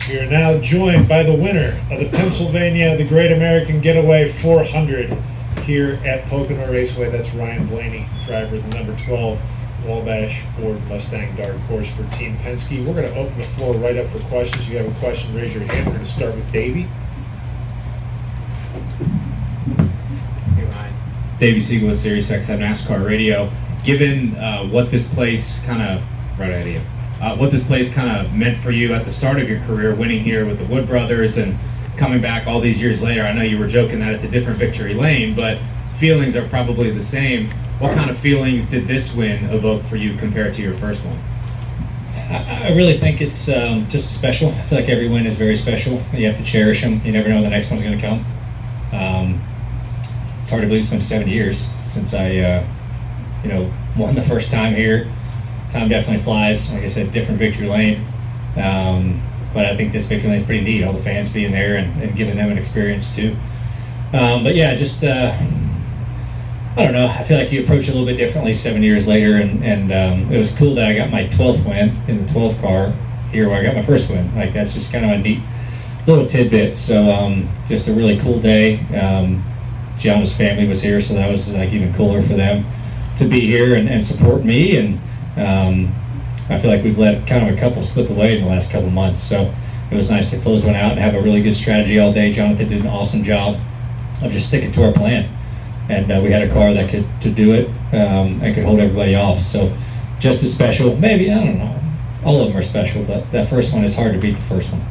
We are now joined by the winner of the Great American Getaway 400 here at Pocono Raceway. That's Ryan Blaney, driver of the number 12 Wabash Ford Mustang Dark Horse for Team Penske. We're going to open the floor right up for questions. If you have a question, raise your hand. We're going to start with Davey. Hey Ryan. Davey Siegel with Sirius XM NASCAR Radio. Given what this place kind of meant for you at the start of your career, winning here with the Wood Brothers and coming back all these years later, I know you were joking that it's a different victory lane, but feelings are probably the same. What kind of feelings did this win evoke for you compared to your first one? I really think it's just special. I feel like every win is very special. You have to cherish them. You never know when the next one's going to come. It's hard to believe it's been 7 years since I won the first time here. Time definitely flies. Like I said, different victory lane. But I think this victory lane is pretty neat. All the fans being there and giving them an experience too. But yeah, just I don't know. I feel like you approach it a little bit differently 7 years later, and it was cool that I got my 12th win in the 12 car here where I got my first win. Like that's just kind of a neat little tidbit. So just a really cool day. Gianna's family was here, so that was like even cooler for them to be here and support me. And I feel like we've let kind of a couple slip away in the last couple months, so it was nice to close one out and have a really good strategy all day. Jonathan did an awesome job of just sticking to our plan, and we had a car that could do it and could hold everybody off. So just as special, maybe, I don't know, all of them are special, but that first one is hard to beat the first one.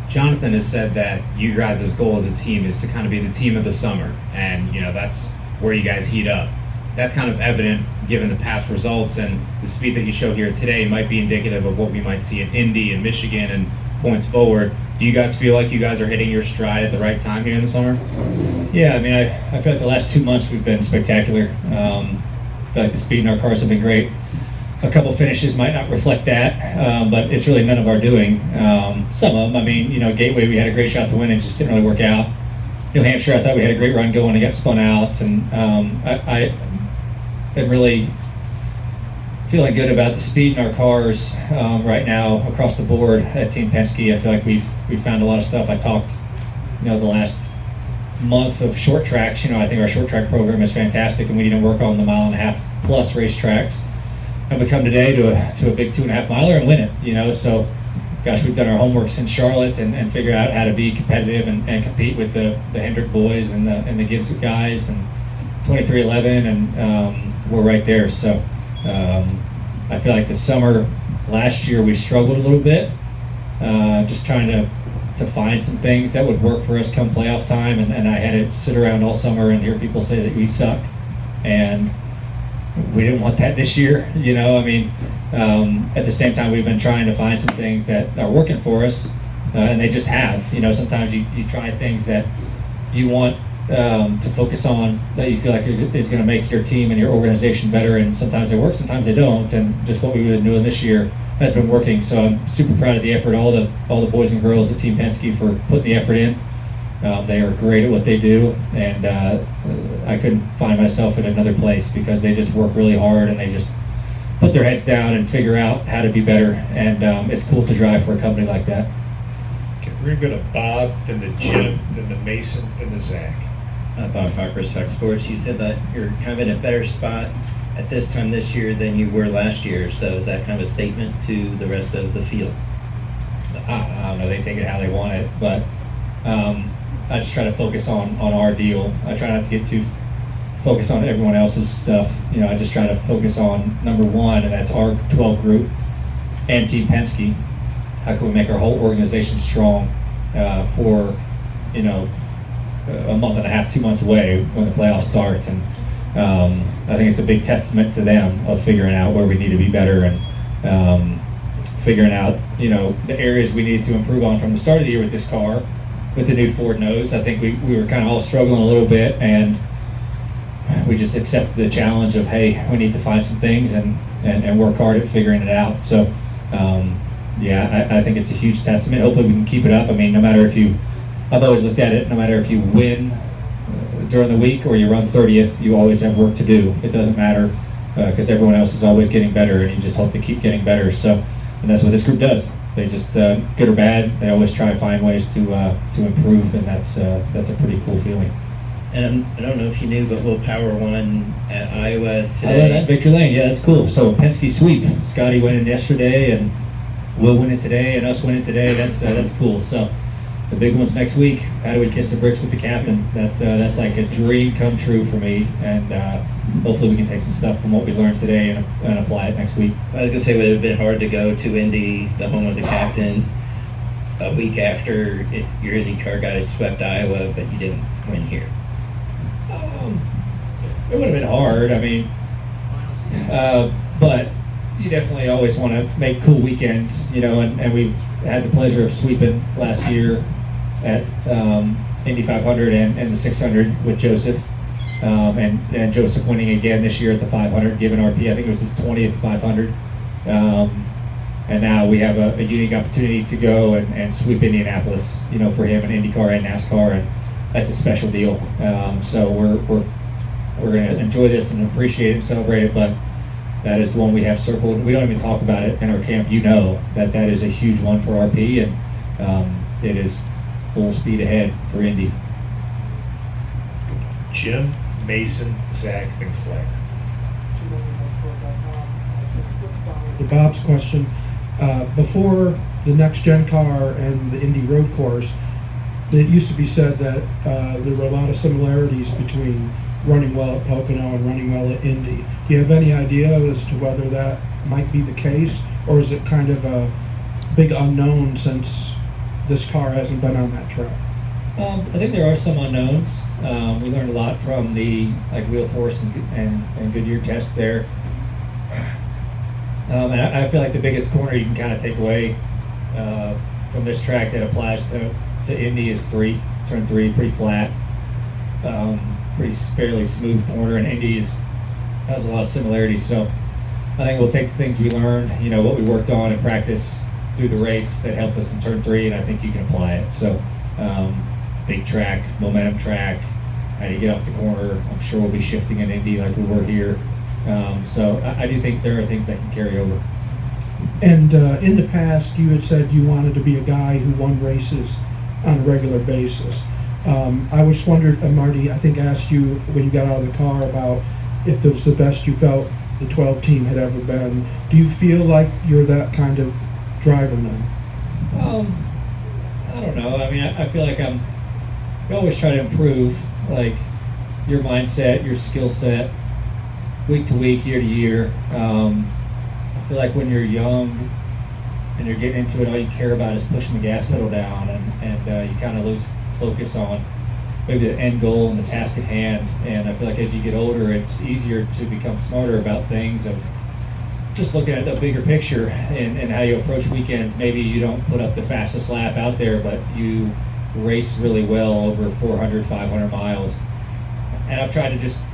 Jonathan has said that you guys' goal as a team is to kind of be the team of the summer, and that's where you guys heat up. That's kind of evident given the past results, and the speed that you show here today might be indicative of what we might see in Indy and Michigan and points forward. Do you guys feel like you guys are hitting your stride at the right time here in the summer? Yeah, I mean, I feel like the last 2 months we've been spectacular. I feel like the speed in our cars have been great. A couple finishes might not reflect that, but it's really none of our doing. Some of them, I mean, Gateway we had a great shot to win and just didn't really work out. New Hampshire, I thought we had a great run going and got spun out, and I'm really feeling good about the speed in our cars right now across the board at Team Penske. I feel like we've found a lot of stuff. I talked, the last month of short tracks. I think our short track program is fantastic, and we need to work on the 1.5 mile plus racetracks. And we come today to a big 2.5 miler and win it. So, gosh, we've done our homework since Charlotte and figure out how to be competitive and compete with the Hendrick boys and the Gibbs guys and 2311, and we're right there. So I feel like the summer last year we struggled a little bit, just trying to find some things that would work for us come playoff time, and I had to sit around all summer and hear people say that we suck, and we didn't want that this year. At the same time we've been trying to find some things that are working for us, and they just have. Sometimes you try things that you want to focus on that you feel like is going to make your team and your organization better, and sometimes they work, sometimes they don't, and just what we've been doing this year has been working. So I'm super proud of the effort, all the boys and girls at Team Penske for putting the effort in. They are great at what they do, and I couldn't find myself in another place because they just work really hard and they just put their heads down and figure out how to be better, and it's cool to drive for a company like that. Okay, we're going to go to Bob, then to Jim, then to Mason, then to Zach. Bob Harper, Fox Sports. You said that you're kind of in a better spot at this time this year than you were last year. So is that kind of a statement to the rest of the field? I don't know. They take it how they want it, but I just try to focus on our deal. I try not to get too focused on everyone else's stuff. I just try to focus on number one, and that's our 12 group and Team Penske. How can we make our whole organization strong for a month and a half, 2 months away when the playoffs start? And I think it's a big testament to them of figuring out where we need to be better and figuring out the areas we need to improve on from the start of the year with this car, with the new Ford nose. I think we were kind of all struggling a little bit, and we just accepted the challenge of, hey, we need to find some things and work hard at figuring it out. So I think it's a huge testament. Hopefully we can keep it up. I mean, I've always looked at it, no matter if you win during the week or you run 30th, you always have work to do. It doesn't matter because everyone else is always getting better, and you just hope to keep getting better. So, and that's what this group does. they just good or bad, they always try to find ways to improve, and that's a pretty cool feeling. And I don't know if you knew, but we'll power one at Iowa I love today. that, Victory Lane. Yeah, that's cool. So Penske sweep. Scotty went in yesterday, and we'll win it today, and us win it today. That's cool. So the big one's next week. How do we kiss the bricks with the captain? That's like a dream come true for me, and hopefully we can take some stuff from what we learned today and apply it next week. I was gonna say, would it have been hard to go to Indy, the home of the captain, a week after your IndyCar guys swept Iowa, but you didn't win here? It would have been hard. I mean, but you definitely always want to make cool weekends, and we've had the pleasure of sweeping last year at Indy 500 and the 600 with Joseph, and Joseph winning again this year at the 500, given RP. I think it was his 20th 500. And now we have a unique opportunity to go and sweep Indianapolis, for him in IndyCar and NASCAR, and that's a special deal. So we're going to enjoy this and appreciate it and celebrate it, but that is one we have circled. We don't even talk about it in our camp. That is a huge one for RP, and it is full speed ahead for Indy. Jim, Mason, Zach, and Claire. To Bob's question, before the next gen car and the Indy road course, it used to be said that there were a lot of similarities between running well at Pocono and running well at Indy. Do you have any idea as to whether that might be the case, or is it kind of a big unknown since this car hasn't been on that track? I think there are some unknowns. We learned a lot from the wheel force and Goodyear test there. And I feel like the biggest corner you can kind of take away from this track that applies to Indy is turn 3, pretty flat, pretty fairly smooth corner, and Indy has a lot of similarities. So I think we'll take the things we learned, what we worked on in practice through the race that helped us in turn 3, and I think you can apply it. So big track, momentum track, how do you get off the corner? I'm sure we'll be shifting in Indy like we were here. So I do think there are things that can carry over. And in the past, you had said you wanted to be a guy who won races on a regular basis. I was wondered, Marty, I think asked you when you got out of the car about if it was the best you felt the 12 team had ever been. Do you feel like you're that kind of driver now? I don't know. I mean, I feel like you always try to improve, like your mindset, your skill set, week to week, year to year. I feel like when you're young and you're getting into it, all you care about is pushing the gas pedal down, and you kind of lose focus on maybe the end goal and the task at hand. And I feel like as you get older, it's easier to become smarter about things, of just looking at the bigger picture and how you approach weekends. Maybe you don't put up the fastest lap out there, but you race really well over 400, 500 miles. And I've tried to just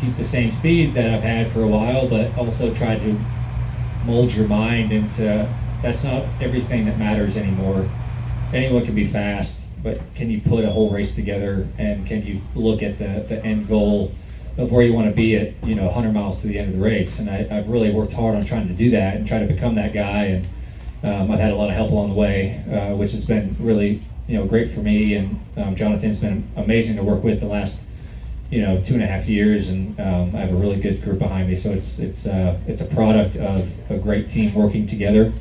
keep the same speed that I've had for a while, but also try to mold your mind into that's not everything that matters anymore. Anyone can be fast, but can you put a whole race together, and can you look at the end goal of where you want to be at 100 miles to the end of the race? And I've really worked hard on trying to do that and try to become that guy, and I've had a lot of help along the way, which has been really great for me, and Jonathan's been amazing to work with the last 2.5 years, and I have a really good group behind me. So it's a product of a great team working together.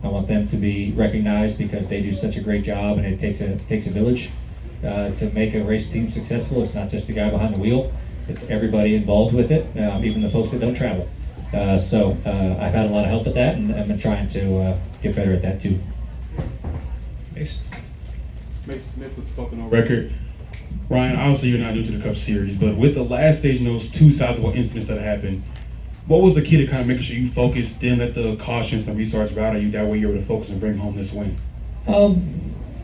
I want them to be recognized because they do such a great job, and it takes a village to make a race team successful. It's not just the guy behind the wheel; it's everybody involved with it, even the folks that don't travel. So I've had a lot of help with that, and I've been trying to get better at that too. Mason. Mason Smith with the Pocono Record. Ryan, obviously you're not new to the Cup Series, but with the last stage and those two sizable incidents that happened, what was the key to kind of making sure you focused, didn't let the cautions and restarts rattle you, that way you were able to focus and bring home this win?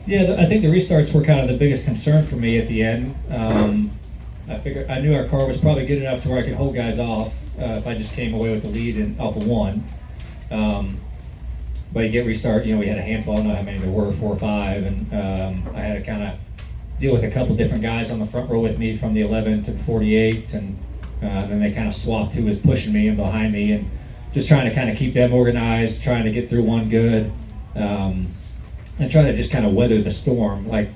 Yeah, I think the restarts were kind of the biggest concern for me at the end. I knew our car was probably good enough to where I could hold guys off if I just came away with the lead in off of one. But you get restart, we had a handful, I don't know how many there were, 4 or 5, and I had to kind of deal with a couple different guys on the front row with me from the 11 to the 48, and then they kind of swapped who was pushing me and behind me, and just trying to kind of keep them organized, trying to get through one good, and trying to just kind of weather the storm. Like,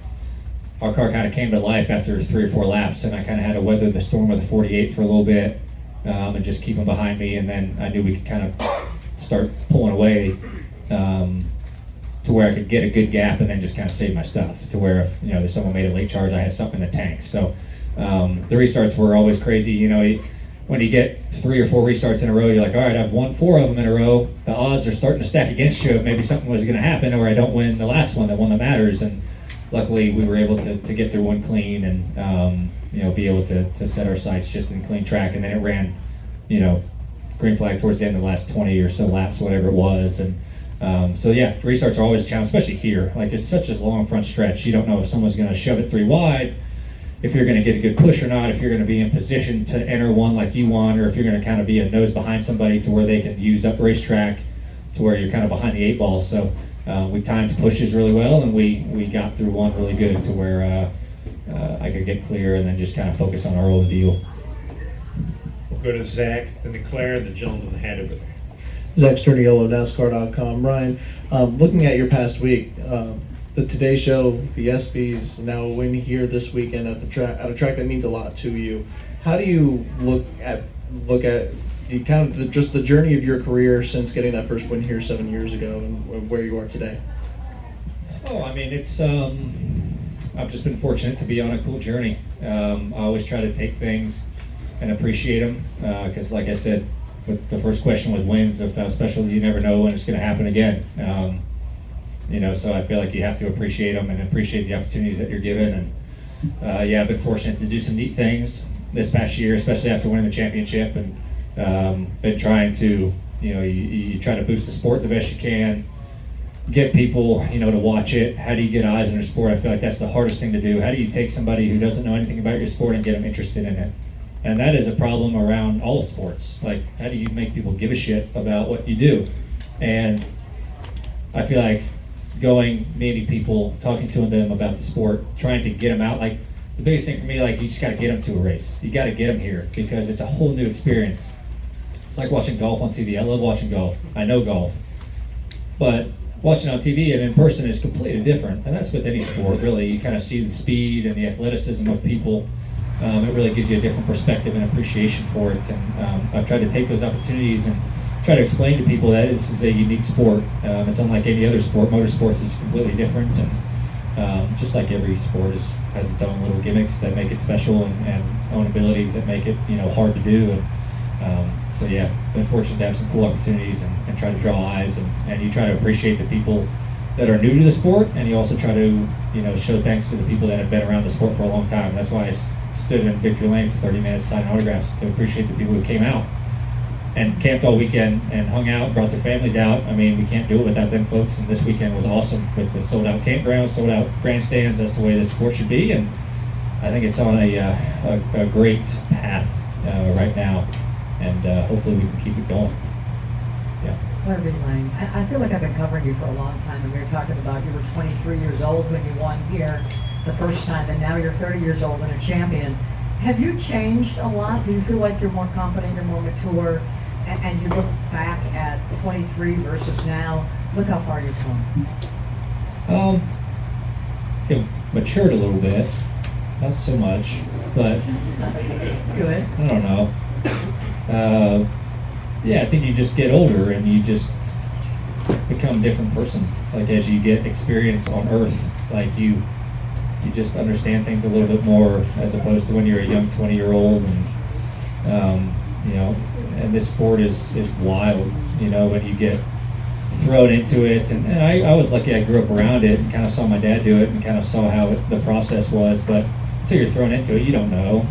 our car kind of came to life after 3 or 4 laps, and I kind of had to weather the storm of the 48 for a little bit, and just keep them behind me. And then I knew we could kind of start pulling away to where I could get a good gap and then just kind of save my stuff. To where if someone made a late charge, I had something in the tank. So the restarts were always crazy. When you get 3 or 4 restarts in a row, you're like, all right, I've won 4 of them in a row. The odds are starting to stack against you. Maybe something was going to happen, or I don't win the last one, the one that matters. And luckily, we were able to get through one clean and be able to set our sights just in clean track. And then it ran, green flag towards the end of the last 20 or so laps, whatever it was. And so yeah, restarts are always a challenge, especially here. Like, it's such a long front stretch. You don't know if someone's going to shove it 3 wide, if you're going to get a good push or not, if you're going to be in position to enter one like you want, or if you're going to kind of be a nose behind somebody to where they can use up racetrack to where you're kind of behind the 8 ball. So we timed pushes really well, and we got through one really good to where I could get clear and then just kind of focus on our own deal. We'll go to Zach, then to Claire, and the gentleman had over there. Zach Sturniolo, NASCAR.com. Ryan, looking at your past week, the Today Show, the ESPYs, now a win here this weekend at a track that means a lot to you. How do you look at the kind of just the journey of your career since getting that first win here 7 years ago and where you are today? Oh, I mean, it's I've just been fortunate to be on a cool journey. I always try to take things and appreciate them because, like I said, the first question was wins of how special. You never know when it's going to happen again. So I feel like you have to appreciate them and appreciate the opportunities that you're given. And I've been fortunate to do some neat things this past year, especially after winning the championship, and been trying to, you try to boost the sport the best you can, get people, to watch it. How do you get eyes on your sport? I feel like that's the hardest thing to do. How do you take somebody who doesn't know anything about your sport and get them interested in it? And that is a problem around all sports. Like, how do you make people give a shit about what you do? And I feel like meeting people, talking to them about the sport, trying to get them out. Like, the biggest thing for me, like, you just got to get them to a race. You got to get them here because it's a whole new experience. It's like watching golf on TV. I love watching golf. I know golf. But watching on TV and in person is completely different. And that's with any sport, really. You kind of see the speed and the athleticism of people. It really gives you a different perspective and appreciation for it. And I've tried to take those opportunities and try to explain to people that this is a unique sport. It's unlike any other sport. Motorsports is completely different, and just like every sport has its own little gimmicks that make it special and own abilities that make it hard to do. And been fortunate to have some cool opportunities and try to draw eyes and you try to appreciate the people that are new to the sport, and you also try to show thanks to the people that have been around the sport for a long time. That's why I stood in victory lane for 30 minutes signing autographs to appreciate the people who came out and camped all weekend and hung out, brought their families out. I mean, we can't do it without them folks, and this weekend was awesome with the sold-out campgrounds, sold-out grandstands. That's the way this sport should be, and I think it's on a great path right now, and hopefully we can keep it going. Yeah. Claire Lane, I feel like I've been covering you for a long time, and we were talking about you were 23 years old when you won here the first time, and now you're 30 years old and a champion. Have you changed a lot? Do you feel like you're more confident, you're more mature, and you look back at 23 versus now? Look how far you've come. Matured a little bit, not so much, but Good. I don't know. I think you just get older and you just become a different person. Like, as you get experience on Earth, like you just understand things a little bit more as opposed to when you're a young 20-year-old. And and this sport is wild. When you get thrown into it, and I was lucky. I grew up around it and kind of saw my dad do it and kind of saw how the process was. But until you're thrown into it, you don't know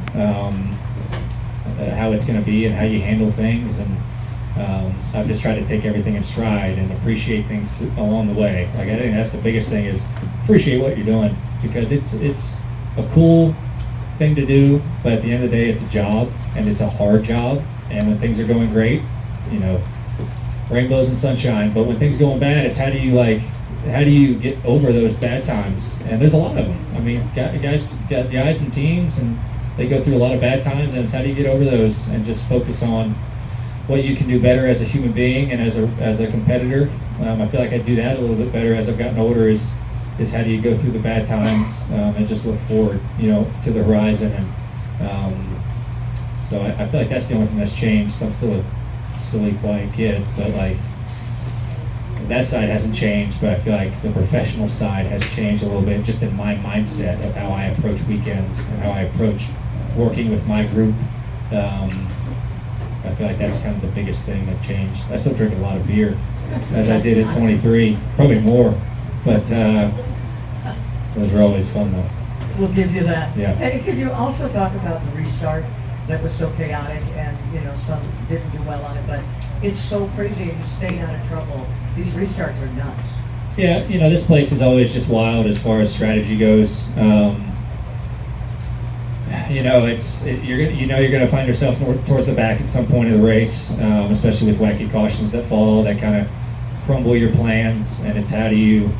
how it's going to be and how you handle things. And I've just tried to take everything in stride and appreciate things along the way. Like, I think that's the biggest thing, is appreciate what you're doing, because it's a cool thing to do, but at the end of the day, it's a job, and it's a hard job. And when things are going great, rainbows and sunshine. But when things are going bad, it's how do you get over those bad times? And there's a lot of them. I mean, guys and teams, and they go through a lot of bad times, and it's how do you get over those and just focus on what you can do better as a human being and as a competitor. I feel like I do that a little bit better as I've gotten older. Is how do you go through the bad times and just look forward, to the horizon. And so I feel like that's the only thing that's changed. I'm still a silly, quiet kid, but like that side hasn't changed. But I feel like the professional side has changed a little bit, just in my mindset of how I approach weekends and how I approach working with my group. I feel like that's kind of the biggest thing that changed. I still drink a lot of beer, as I did at 23, probably more, but those were always fun though. We'll give you that. Yeah. And could you also talk about the restart that was so chaotic and, some didn't do well on it, but it's so crazy and you stay out of trouble. These restarts are nuts. Yeah, this place is always just wild as far as strategy goes. You're gonna find yourself towards the back at some point of the race, especially with wacky cautions that fall that kind of crumble your plans. And it's how do you,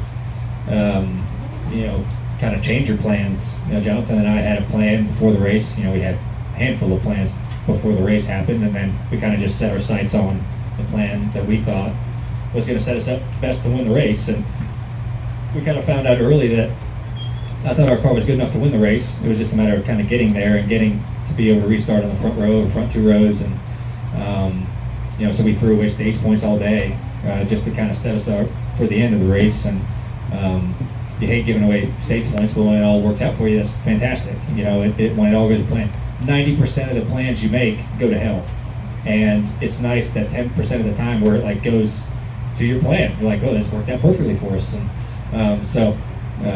kind of change your plans. Jonathan and I had a plan before the race. We had a handful of plans before the race happened, and then we kind of just set our sights on the plan that we thought was going to set us up best to win the race. And we kind of found out early that I thought our car was good enough to win the race. It was just a matter of kind of getting there and getting to be able to restart on the front row, or front two rows, and so we threw away stage points all day just to kind of set us up for the end of the race. And you hate giving away stage points, but when it all works out for you, that's fantastic. When it all goes to plan, 90% of the plans you make go to hell, and it's nice that 10% of the time where it like goes to your plan, you're like, oh, this worked out perfectly for us. And so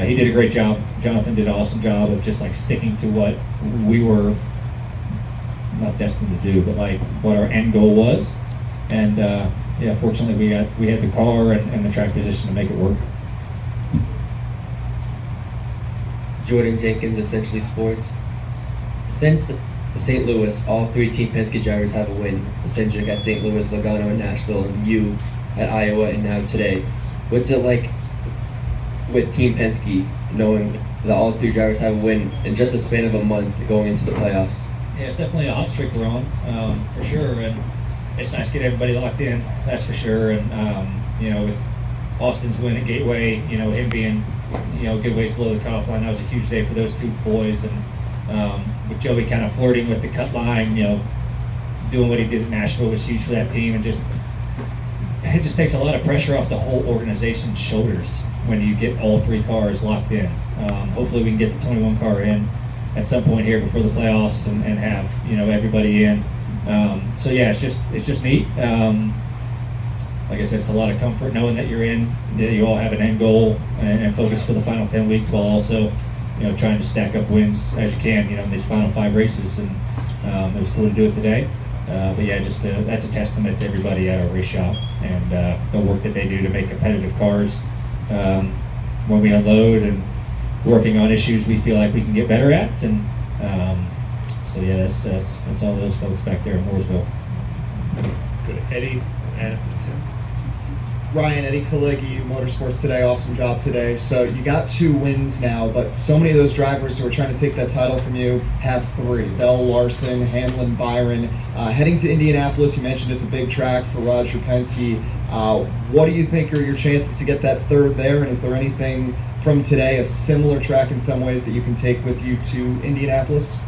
he did a great job. Jonathan did an awesome job of just like sticking to what we were not destined to do, but like what our end goal was. And fortunately we had the car and the track position to make it work. Jordan Jenkins, Essentially Sports. Since St. Louis, all three Team Penske drivers have a win. Cindric at St. Louis, Logano at Nashville, and you at Iowa, and now today. What's it like with Team Penske, knowing that all three drivers have a win in just a span of a month going into the playoffs? Yeah, it's definitely a hot streak we're on, for sure, and it's nice to get everybody locked in, that's for sure. And with Austin's win at Gateway, him being a good ways below the cutoff line, that was a huge day for those two boys. And with Joey kind of flirting with the cut line, doing what he did at Nashville was huge for that team, and it just takes a lot of pressure off the whole organization's shoulders when you get all three cars locked in. Hopefully we can get the 21 car in at some point here before the playoffs and have everybody in. So yeah, it's just neat. Like I said, it's a lot of comfort knowing that you're in, that you all have an end goal and focus for the final 10 weeks, while also trying to stack up wins as you can in these final 5 races. And it was cool to do it today. But yeah, that's a testament to everybody at our race shop and the work that they do to make competitive cars. When we unload and working on issues we feel like we can get better at, and so yeah, that's all those folks back there in Mooresville. Go to Eddie and Tim. Ryan, Eddie Kaligi, Motorsports Today, awesome job today. So you got 2 wins now, but so many of those drivers who are trying to take that title from you have 3. Bell, Larson, Hamlin, Byron. Heading to Indianapolis, you mentioned it's a big track for Roger Penske. What do you think are your chances to get that 3rd there, and is there anything from today, a similar track in some ways, that you can take with you to Indianapolis?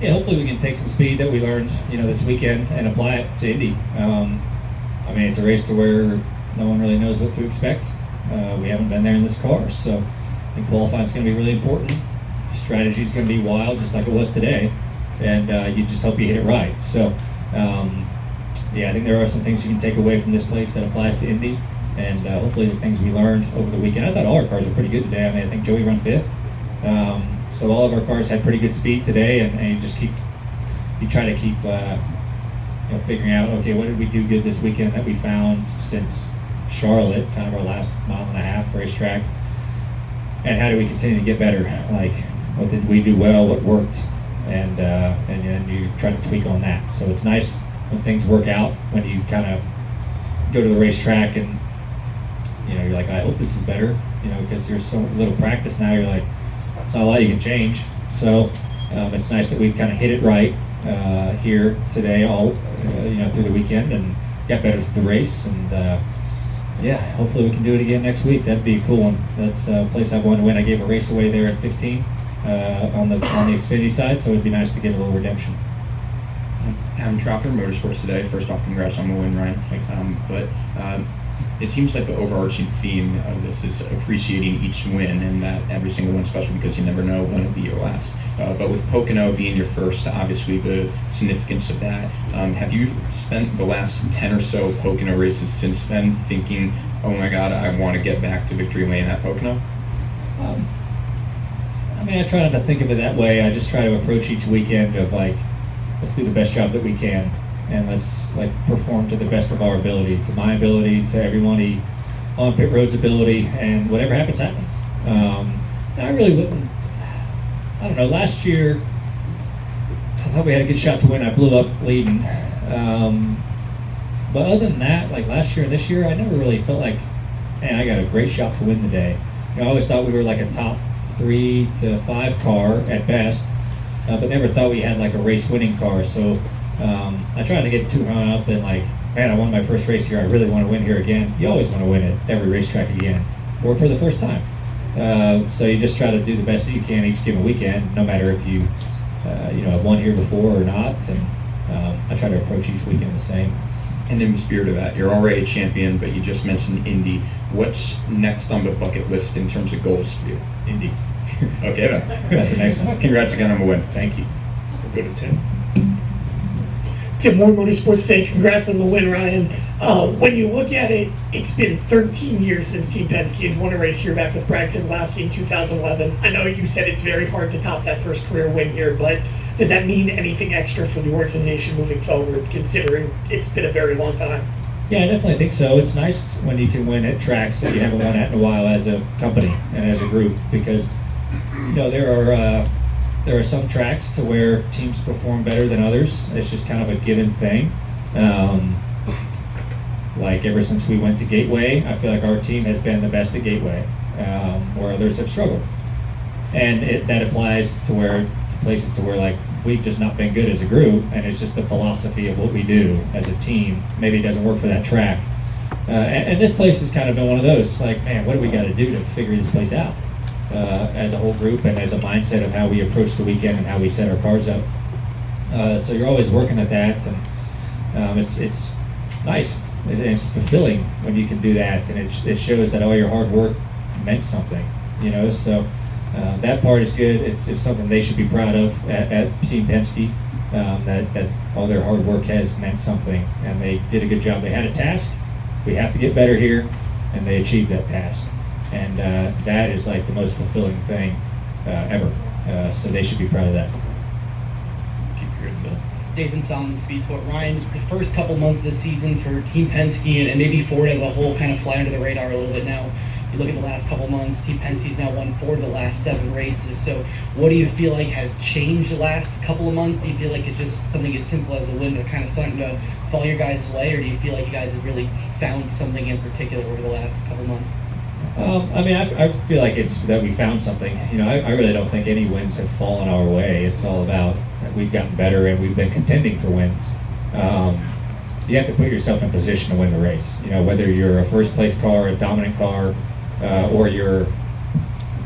Yeah, hopefully we can take some speed that we learned this weekend and apply it to Indy. It's a race to where no one really knows what to expect. We haven't been there in this car, so I think qualifying is going to be really important. Strategy is going to be wild, just like it was today, and you just hope you hit it right. So, I think there are some things you can take away from this place that applies to Indy, and hopefully the things we learned over the weekend. I thought all our cars were pretty good today. I think Joey ran 5th, so all of our cars had pretty good speed today, and you try to keep figuring out, okay, what did we do good this weekend that we found since Charlotte, kind of our last 1.5 mile racetrack, and how do we continue to get better? Like, what did we do well, what worked, and then you try to tweak on that. So it's nice when things work out, when you kind of go to the racetrack and you're like, I hope this is better, because there's so little practice now. You're like, there's not a lot you can change. So it's nice that we've kind of hit it right here today, all through the weekend, and got better through the race. And yeah, hopefully we can do it again next week. That'd be a cool one. That's a place I've wanted to win. I gave a race away there at 15 on the Xfinity side, so it'd be nice to get a little redemption. Having TrackHopper Motorsports today. First off, congrats on the win, Ryan. Thanks. But it seems like the overarching theme of this is appreciating each win, and that every single one's special because you never know when it'll be your last. But with Pocono being your first, obviously the significance of that. Have you spent the last 10 or so Pocono races since then thinking, oh my God, I want to get back to victory lane at Pocono? I try not to think of it that way. I just try to approach each weekend of let's do the best job that we can, and let's perform to the best of our ability, to my ability, to everybody on pit road's ability, and whatever happens, happens. I really wouldn't. I don't know. Last year, I thought we had a good shot to win. I blew up leading, but other than that, last year and this year, I never really felt like, man, I got a great shot to win today. I always thought we were a top 3 to 5 car at best, but never thought we had a race-winning car. So I try to get too hung up in man, I won my first race here. I really want to win here again. You always want to win at every racetrack again, or for the first time. So you just try to do the best that you can each given weekend, no matter if you have won here before or not. And I try to approach each weekend the same. And in the spirit of that, you're already a champion, but you just mentioned Indy. What's next on the bucket list in terms of goals for you? Indy. Okay, then. That's the next one. Congrats again on the win. Thank you. We'll go to Tim. Tim Moore, Motorsports Day. Congrats on the win, Ryan. When you look at it, it's been 13 years since Team Penske has won a race here back with Brad Keselowski in 2011. I know you said it's very hard to top that first career win here, but does that mean anything extra for the organization moving forward, considering it's been a very long time? Yeah, I definitely think so. It's nice when you can win at tracks that you haven't won at in a while as a company and as a group, because there are some tracks to where teams perform better than others. It's just kind of a given thing. Ever since we went to Gateway, I feel like our team has been the best at Gateway, where others have struggled. And that applies to places to where we've just not been good as a group, and it's just the philosophy of what we do as a team. Maybe it doesn't work for that track. And this place has kind of been one of those, man, what do we got to do to figure this place out as a whole group and as a mindset of how we approach the weekend and how we set our cars up. So you're always working at that, and it's nice. It's fulfilling when you can do that, and it shows that all your hard work meant something, so that part is good. It's something they should be proud of at Team Penske, that all their hard work has meant something, and they did a good job. They had a task. We have to get better here, and they achieved that task, and that is the most fulfilling thing ever, so they should be proud of that. Keep your ears, Bill. Nathan Salmon, Speed Sport. Ryan, the first couple months of the season for Team Penske and maybe Ford as a whole kind of fly under the radar a little bit now. You look at the last couple months, Team Penske's now won 4 of the last 7 races. So what do you feel like has changed the last couple of months? Do you feel like it's just something as simple as a win that kind of starting to fall your guys' way, or do you feel like you guys have really found something in particular over the last couple months? I feel like it's that we found something. I really don't think any wins have fallen our way. It's all about that we've gotten better and we've been contending for wins. You have to put yourself in position to win the race. Whether you're a first place car, a dominant car, or you're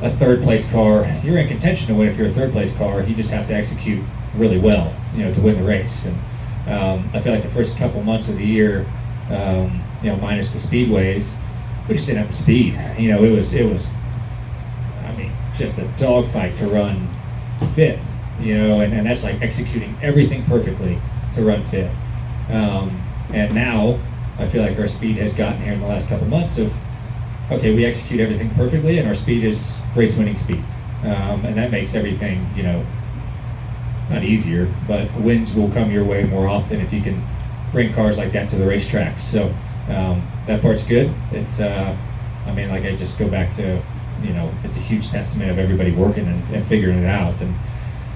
a third place car, you're in contention to win. If you're a third place car, you just have to execute really well, to win the race. And I feel like the first couple months of the year, minus the speedways, we just didn't have the speed. It was just a dogfight to run 5th, and that's executing everything perfectly to run 5th. And now I feel like our speed has gotten here in the last couple months of, okay, we execute everything perfectly and our speed is race-winning speed. And that makes everything, not easier, but wins will come your way more often if you can bring cars like that to the racetrack. So that part's good. It's, I just go back to, it's a huge testament of everybody working and figuring it out. And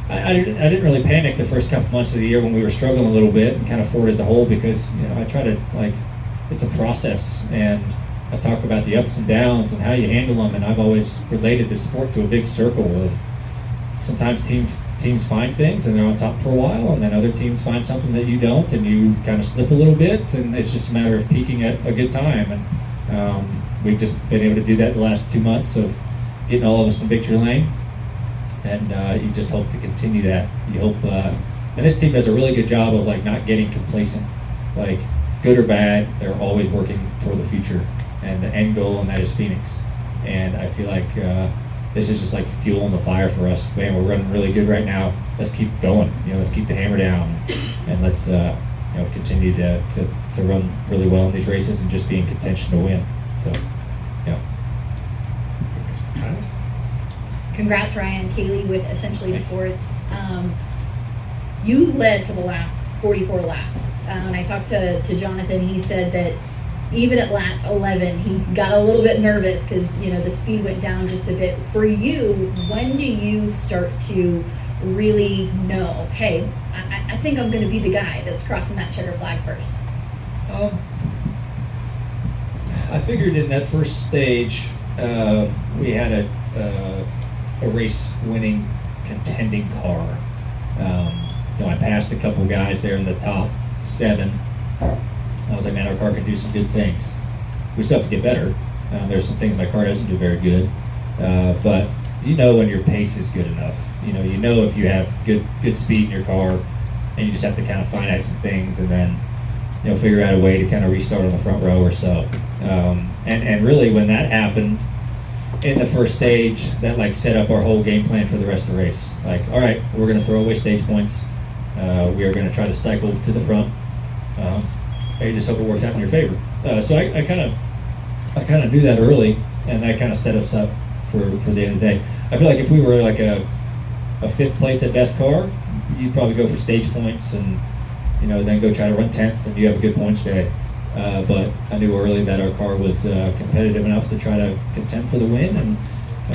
I didn't really panic the first couple months of the year when we were struggling a little bit, and kind of Ford as a whole, because I try to it's a process, and I talk about the ups and downs and how you handle them. And I've always related this sport to a big circle of sometimes teams find things and they're on top for a while, and then other teams find something that you don't, and you kind of slip a little bit, and it's just a matter of peaking at a good time. And we've just been able to do that the last 2 months of getting all of us in victory lane, and you just hope to continue that. You hope, and this team does a really good job of like not getting complacent, like good or bad, they're always working toward the future and the end goal, and that is Phoenix. And I feel like this is just like fuel in the fire for us. Man, we're running really good right now. Let's keep going. Let's keep the hammer down, and let's continue to run really well in these races and just be in contention to win. So, yeah. Congrats, Ryan. Kaylee with Essentially Sports. You led for the last 44 laps. And I talked to Jonathan. He said that even at lap 11, he got a little bit nervous because, the speed went down just a bit. For you, when do you start to really know, hey, I think I'm going to be the guy that's crossing that checker flag first? I figured in that first stage, we had a race-winning contending car. I passed a couple guys there in the top 7. I was like, man, our car can do some good things. We still have to get better. There's some things my car doesn't do very good, but when your pace is good enough. You know if you have good speed in your car, and you just have to kind of find out some things, and then figure out a way to kind of restart on the front row or so. And really, when that happened in the first stage, that like set up our whole game plan for the rest of the race. Like, all right, we're going to throw away stage points. We are going to try to cycle to the front. I just hope it works out in your favor. So I kind of knew that early, and that kind of set us up for the end of the day. I feel like if we were like a 5th place at best car, you'd probably go for stage points and then go try to run 10th, and you have a good points day. But I knew early that our car was competitive enough to try to contend for the win, and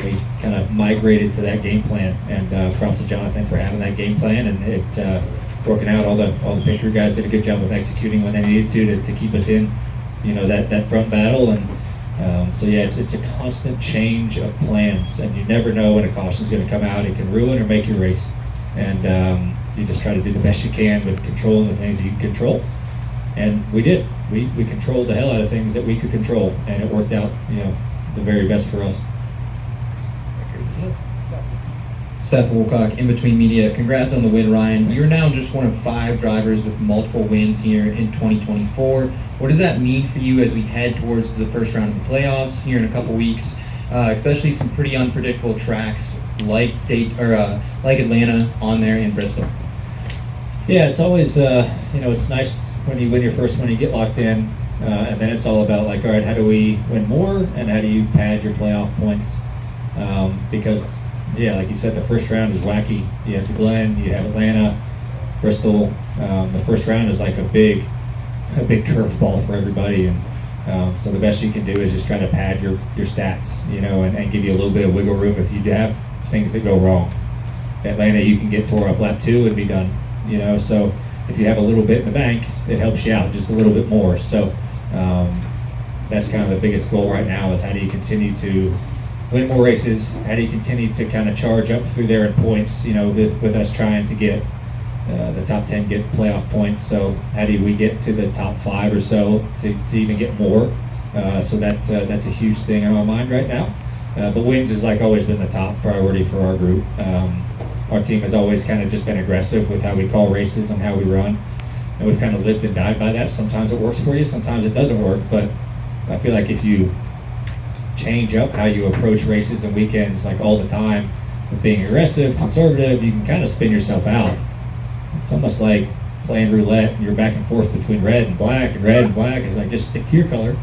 we kind of migrated to that game plan. And props to Jonathan for having that game plan, and it working out. All the picture guys did a good job of executing when they needed to keep us in, that front battle. And so yeah, it's a constant change of plans, and you never know when a caution is going to come out. It can ruin or make your race, and you just try to do the best you can with controlling the things that you can control. And we did. We controlled the hell out of things that we could control, and it worked out, the very best for us. Seth Wilcock, In Between Media. Congrats on the win, Ryan. You're now just one of 5 drivers with multiple wins here in 2024. What does that mean for you as we head towards the first round of the playoffs here in a couple weeks, especially some pretty unpredictable tracks like Atlanta on there in Bristol? Yeah, it's always, it's nice when you win your first one, you get locked in, and then it's all about like, all right, how do we win more, and how do you pad your playoff points? Because, yeah, like you said, the first round is wacky. You have the Glen, you have Atlanta, Bristol. The first round is like a big curveball for everybody, and so the best you can do is just try to pad your stats, and give you a little bit of wiggle room if you have things that go wrong. Atlanta, you can get tore up lap 2 and be done. So if you have a little bit in the bank, it helps you out just a little bit more. So that's kind of the biggest goal right now, is how do you continue to win more races? How do you continue to kind of charge up through there in points, with us trying to get the top 10 get playoff points. So how do we get to the top 5 or so to even get more? So that's a huge thing in our mind right now. But wins has like always been the top priority for our group. Our team has always kind of just been aggressive with how we call races and how we run. And we've kind of lived and died by that. Sometimes it works for you, sometimes it doesn't work. But I feel like if you change up how you approach races and weekends like all the time with being aggressive, conservative, you can kind of spin yourself out. It's almost like playing roulette and you're back and forth between red and black, and red and black. It's like, just stick to your color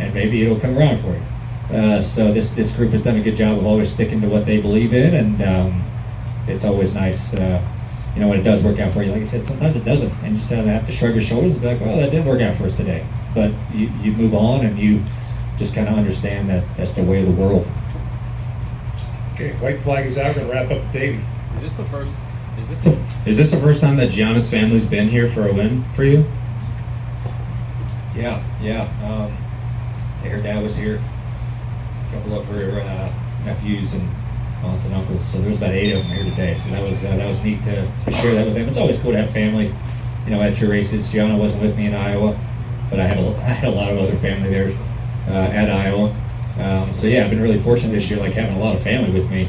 and maybe it'll come around for you. So this group has done a good job of always sticking to what they believe in, and it's always nice, when it does work out for you. Like I said, sometimes it doesn't, and you just have to shrug your shoulders and be like, well, that didn't work out for us today. But you move on, and you just kind of understand that that's the way of the world. Okay, white flag is out. We're gonna wrap up with Davey. Is this the first time that Gianna's family's been here for a win for you? Yeah. Her dad was here. A couple of her nephews and aunts and uncles. So there was about 8 of them here today. So that was neat to share that with them. It's always cool to have family, at your races. Gianna wasn't with me in Iowa, but I had a lot of other family there at Iowa. So yeah, I've been really fortunate this year, like having a lot of family with me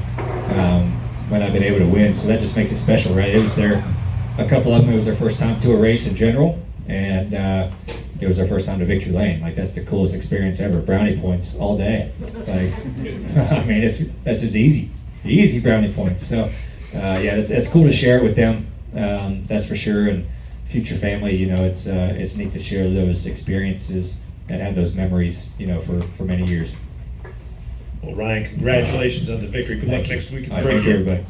when I've been able to win. So that just makes it special, right? It was a couple of them, it was their first time to a race in general, and it was their first time to Victory Lane. Like, that's the coolest experience ever. Brownie points all day. Like, I mean, that's just easy brownie points. So yeah, it's cool to share it with them. That's for sure. And future family, it's neat to share those experiences and have those memories, for many years. Well, Ryan, congratulations on the victory. Good luck next week. Thank you, everybody.